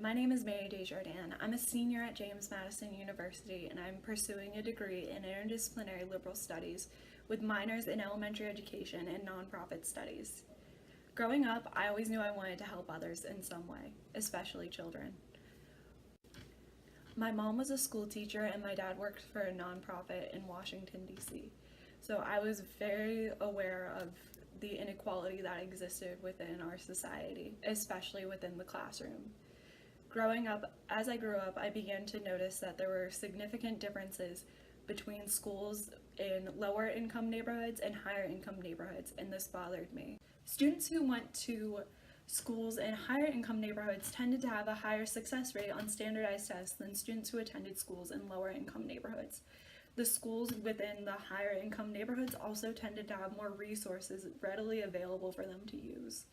My name is DesJardins. I'm a senior at James Madison University, and I'm pursuing a degree in interdisciplinary liberal studies with minors in elementary education and nonprofit studies. Growing up, I always knew I wanted to help others in some way, especially children. My mom was a school teacher and my dad worked for a nonprofit in Washington, D.C. So I was very aware of the inequality that existed within our society, especially within the classroom. As I grew up, I began to notice that there were significant differences between schools in lower income neighborhoods and higher income neighborhoods, and this bothered me. Students who went to schools in higher income neighborhoods tended to have a higher success rate on standardized tests than students who attended schools in lower income neighborhoods. The schools within the higher income neighborhoods also tended to have more resources readily available for them to use.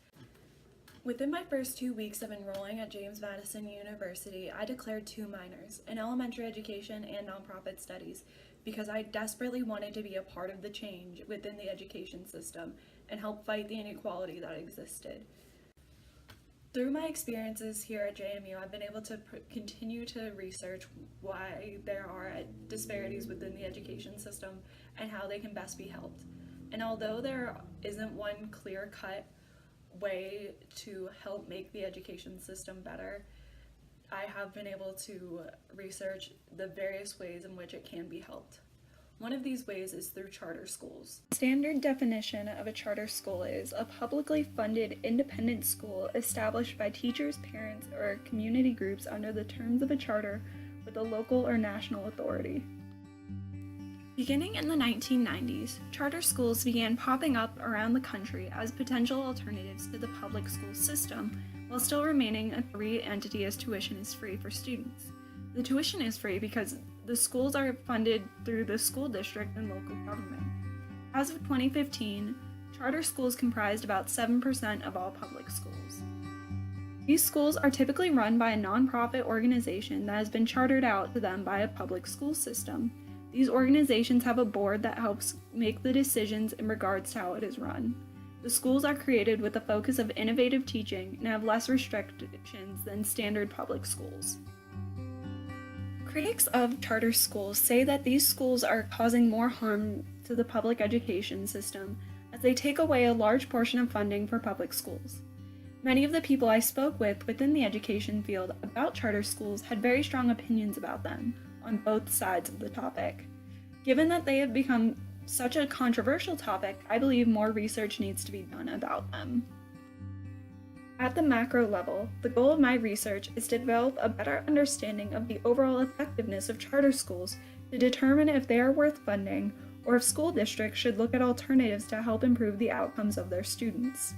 Within my first 2 weeks of enrolling at James Madison University, I declared 2 minors in elementary education and nonprofit studies because I desperately wanted to be a part of the change within the education system and help fight the inequality that existed. Through my experiences here at JMU, I've been able to continue to research why there are disparities within the education system and how they can best be helped. And although there isn't one clear-cut way to help make the education system better, I have been able to research the various ways in which it can be helped. One of these ways is through charter schools. The standard definition of a charter school is a publicly funded independent school established by teachers, parents, or community groups under the terms of a charter with a local or national authority. Beginning in the 1990s, charter schools began popping up around the country as potential alternatives to the public school system, while still remaining a free entity as tuition is free for students. The tuition is free because the schools are funded through the school district and local government. As of 2015, charter schools comprised about 7% of all public schools. These schools are typically run by a nonprofit organization that has been chartered out to them by a public school system. These organizations have a board that helps make the decisions in regards to how it is run. The schools are created with the focus of innovative teaching and have less restrictions than standard public schools. Critics of charter schools say that these schools are causing more harm to the public education system as they take away a large portion of funding for public schools. Many of the people I spoke with within the education field about charter schools had very strong opinions about them on both sides of the topic. Given that they have become such a controversial topic, I believe more research needs to be done about them. At the macro level, the goal of my research is to develop a better understanding of the overall effectiveness of charter schools to determine if they are worth funding or if school districts should look at alternatives to help improve the outcomes of their students.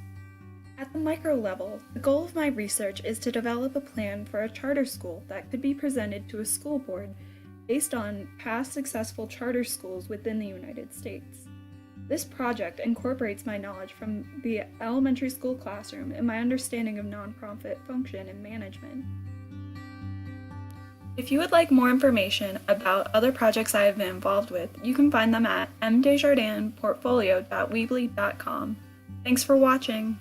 At the micro level, the goal of my research is to develop a plan for a charter school that could be presented to a school board based on past successful charter schools within the United States. This project incorporates my knowledge from the elementary school classroom and my understanding of nonprofit function and management. If you would like more information about other projects I have been involved with, you can find them at mdesjardinsportfolio.weebly.com. Thanks for watching!